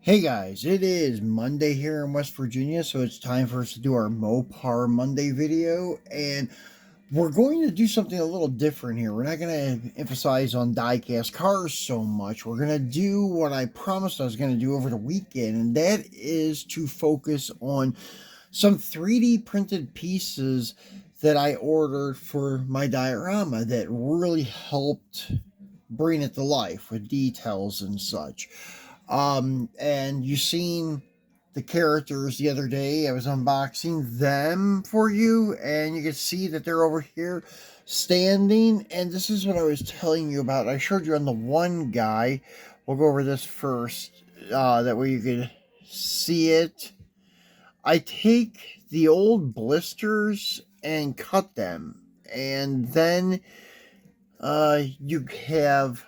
Hey guys, it is Monday here in West Virginia, so it's time for us to do our Mopar Monday video, and we're going to do something a little different here. We're not going to emphasize on diecast cars so much. We're going to do what I promised I was going to do over the weekend, and that is to focus on some 3D printed pieces that I ordered for my diorama that really helped bring it to life with details and such. And you seen the characters the other day. I was unboxing them for you, and you can see that they're over here standing. And this is what I was telling you about. I showed you on the one guy. We'll go over this first. That way you could see it. I take the old blisters and cut them, and then you have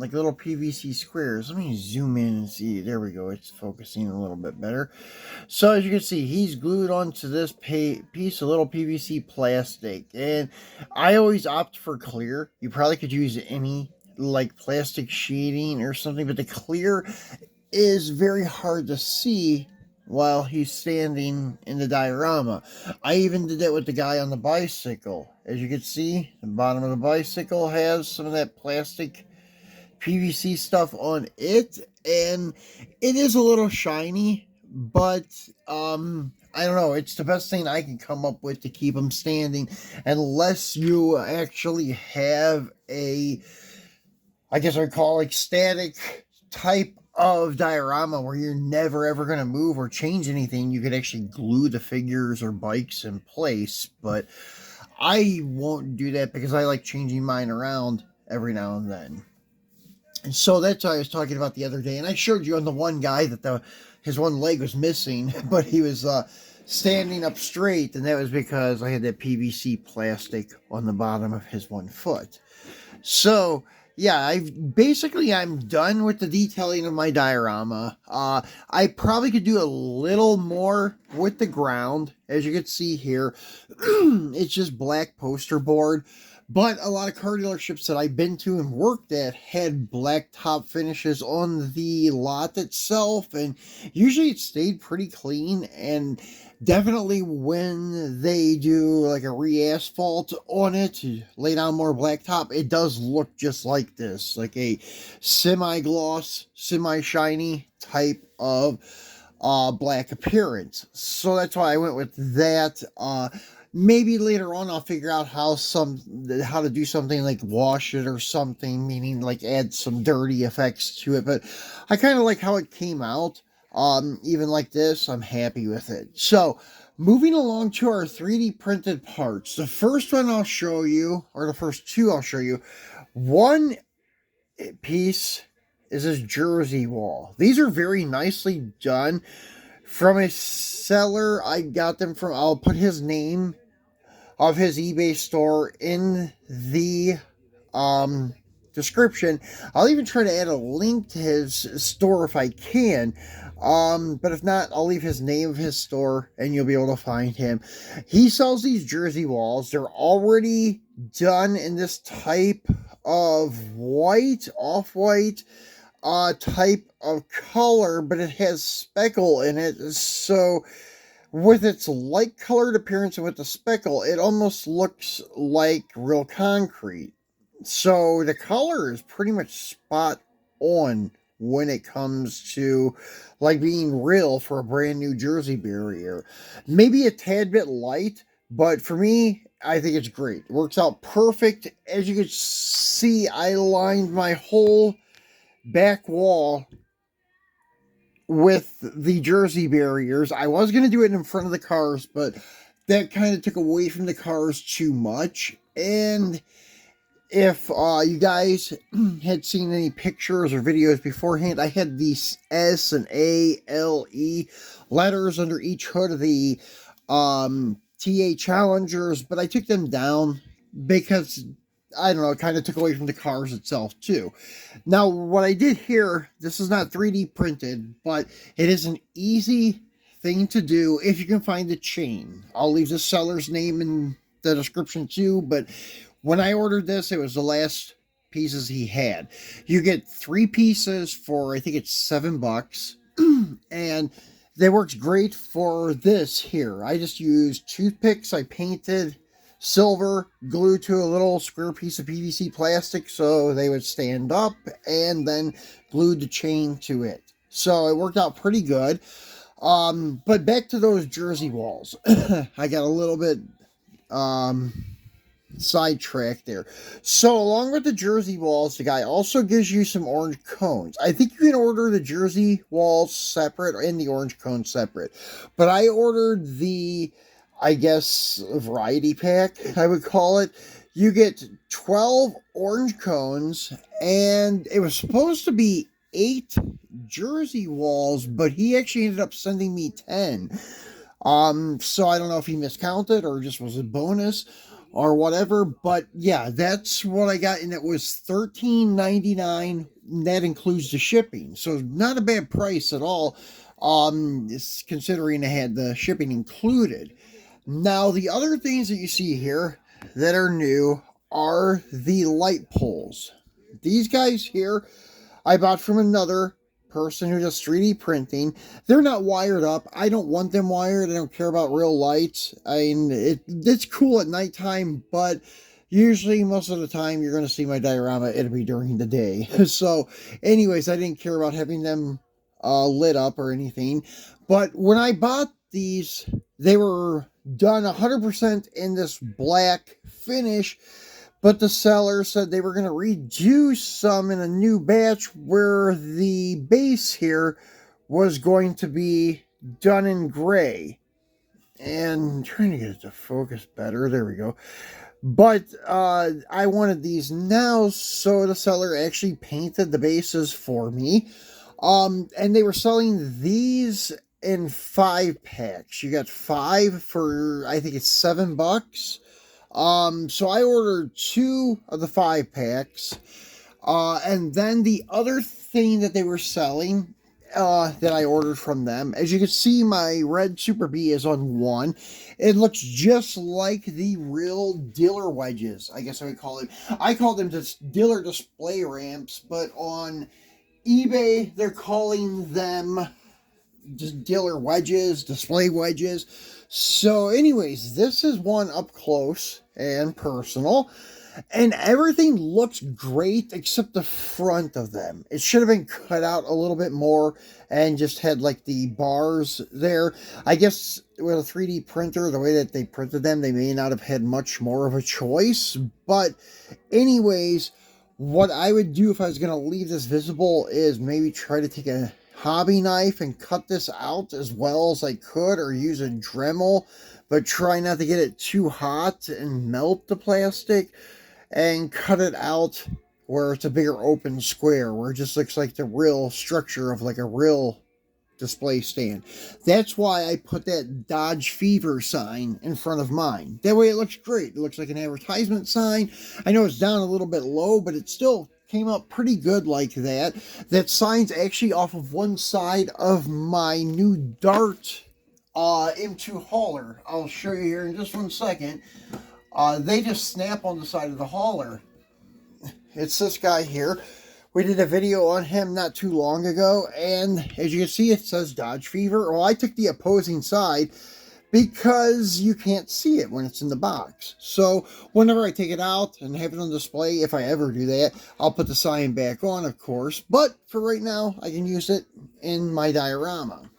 like little PVC squares. Let me zoom in and see. There we go. It's focusing a little bit better. So as you can see, he's glued onto this piece of little PVC plastic, and I always opt for clear. You probably could use any like plastic sheeting or something, but the clear is very hard to see while he's standing in the diorama. I even did that with the guy on the bicycle. As you can see, the bottom of the bicycle has some of that plastic PVC stuff on it, and it is a little shiny, but I don't know, it's the best thing I can come up with to keep them standing, unless you actually have a, I guess I'd call like static type of diorama where you're never ever going to move or change anything. You could actually glue the figures or bikes in place, but I won't do that because I like changing mine around every now and then. And so that's what I was talking about the other day. And I showed you on the one guy that his one leg was missing, but he was standing up straight, and that was because I had that PVC plastic on the bottom of his one foot. So yeah, I'm done with the detailing of my diorama. I probably could do a little more with the ground. As you can see here, it's just black poster board. But a lot of car dealerships that I've been to and worked at had black top finishes on the lot itself, and usually it stayed pretty clean. And definitely when they do like a re-asphalt on it to lay down more blacktop, it does look just like this, like a semi-gloss, semi-shiny type of black appearance. So that's why I went with that. Maybe later on I'll figure out how to do something like wash it or something, meaning like add some dirty effects to it. But I kind of like how it came out. Even like this, I'm happy with it. So moving along to our 3D printed parts. The first one I'll show you, or the first two I'll show you. One piece is this jersey wall. These are very nicely done from a seller. I got them from, I'll put his name of his eBay store in the description. I'll even try to add a link to his store if I can. But if not, I'll leave his name of his store and you'll be able to find him. He sells these jersey walls. They're already done in this type of white, off-white type of color, but it has speckle in it. So with its light colored appearance and with the speckle, it almost looks like real concrete. So the color is pretty much spot on when it comes to like being real for a brand new jersey barrier. Maybe a tad bit light, but for me, I think it's great. It works out perfect. As you can see, I lined my whole back wall with the jersey barriers. I was going to do it in front of the cars, but that kind of took away from the cars too much. And if you guys had seen any pictures or videos beforehand, I had these S and A, L, E letters under each hood of the TA Challengers, but I took them down because, I don't know, it kind of took away from the cars itself too. Now, what I did here, this is not 3D printed, but it is an easy thing to do if you can find the chain. I'll leave the seller's name in the description too, but when I ordered this, it was the last pieces he had. You get 3 pieces for, I think it's $7. And that works great for this here. I just used toothpicks. I painted silver, glued to a little square piece of PVC plastic so they would stand up, and then glued the chain to it. So it worked out pretty good. But back to those jersey walls. I got a little bit sidetracked there. So along with the jersey walls, the guy also gives you some orange cones. I think you can order the jersey walls separate and the orange cones separate. But I ordered the, I guess, variety pack, I would call it. You get 12 orange cones, and it was supposed to be 8 jersey walls, but he actually ended up sending me 10. So I don't know if he miscounted or just was a bonus or whatever, but yeah, that's what I got, and it was $13.99. That includes the shipping, so not a bad price at all. Considering I had the shipping included. Now, the other things that you see here that are new are the light poles. These guys here I bought from another person who does 3D printing. They're not wired up. I don't want them wired. I don't care about real lights. I mean, it's cool at nighttime, but usually most of the time you're going to see my diorama, it'll be during the day. So anyways, I didn't care about having them lit up or anything. But when I bought these, they were done 100% in this black finish. But the seller said they were going to redo some in a new batch where the base here was going to be done in gray. And I'm trying to get it to focus better. There we go. But I wanted these now, so the seller actually painted the bases for me. And they were selling these in 5 packs. You got 5 for, I think it's $7. So I ordered 2 of the 5 packs. And then the other thing that they were selling, that I ordered from them, as you can see, my red Super B is on 1. It looks just like the real dealer wedges, I guess I would call it. I call them just dealer display ramps, but on eBay, they're calling them just dealer wedges, display wedges. So anyways, this is one up close and personal, and everything looks great except the front of them. It should have been cut out a little bit more and just had like the bars there. I guess with a 3D printer, the way that they printed them, they may not have had much more of a choice. But anyways, what I would do if I was going to leave this visible is maybe try to take a hobby knife and cut this out as well as I could, or use a Dremel, but try not to get it too hot and melt the plastic, and cut it out where it's a bigger open square where it just looks like the real structure of like a real display stand. That's why I put that Dodge Fever sign in front of mine. That way it looks great. It looks like an advertisement sign. I know it's down a little bit low, but it still came up pretty good like that. That sign's actually off of one side of my new Dart M2 hauler. I'll show you here in just one second. They just snap on the side of the hauler. It's this guy here. We did a video on him not too long ago, and as you can see, it says Dodge Fever. Well, I took the opposing side because you can't see it when it's in the box. So whenever I take it out and have it on display, if I ever do that, I'll put the sign back on, of course. But for right now, I can use it in my diorama.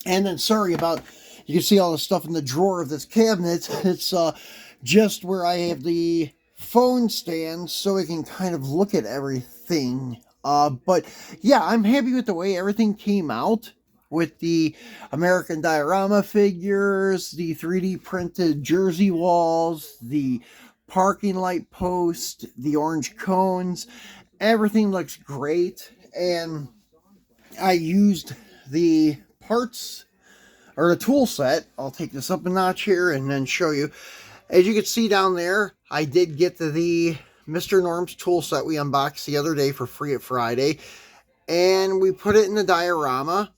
And then, sorry about, you can see all the stuff in the drawer of this cabinet. It's just where I have the phone stand so I can kind of look at everything. But yeah, I'm happy with the way everything came out with the American Diorama figures, the 3D printed jersey walls, the parking light post, the orange cones. Everything looks great, and I used the parts or the tool set. I'll take this up a notch here and then show you. As you can see down there, I did get the Mr.Norm's tool set we unboxed the other day for free at Friday, and we put it in the diorama.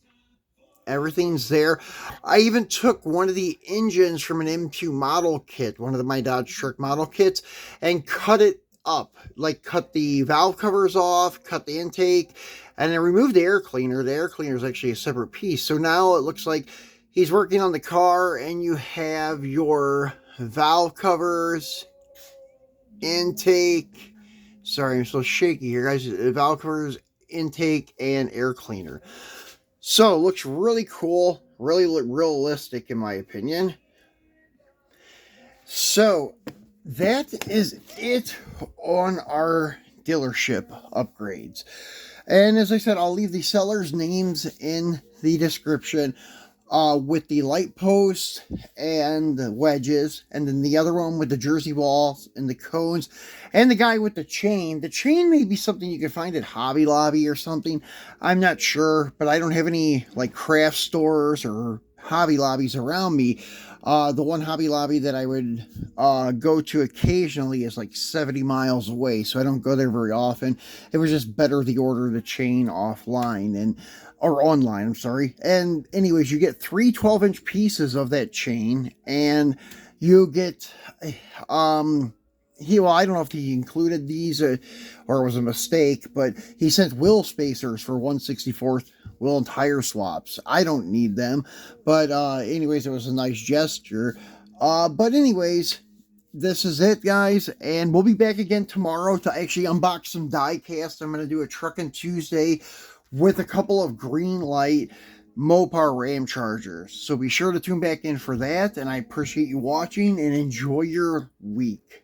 Everything's there. I even took one of the engines from an M2 model kit, one of my Dodge truck model kits, and cut it up, like cut the valve covers off, cut the intake, and then remove the air cleaner. The air cleaner is actually a separate piece. So now it looks like he's working on the car, and you have your valve covers, intake. Sorry, I'm so shaky here, guys. Valve covers, intake, and air cleaner. So it looks really cool, really realistic in my opinion. So that is it on our dealership upgrades. And as I said, I'll leave the sellers' names in the description with the light posts and the wedges, and then the other one with the jersey balls and the cones, and the guy with the chain. The chain may be something you can find at Hobby Lobby or something. I'm not sure, but I don't have any like craft stores or Hobby Lobbies around me. The one Hobby Lobby that I would go to occasionally is like 70 miles away, so I don't go there very often. It was just better to order the chain offline or online, I'm sorry. And anyways, you get three 12-inch pieces of that chain, and you get well, I don't know if he included these or it was a mistake, but he sent wheel spacers for 1/64th wheel and tire swaps. I don't need them, but anyways, it was a nice gesture. But anyways, this is it, guys, and we'll be back again tomorrow to actually unbox some Diecast. I'm going to do a Truckin' Tuesday with a couple of green light Mopar Ram Chargers. So be sure to tune back in for that, and I appreciate you watching, and enjoy your week.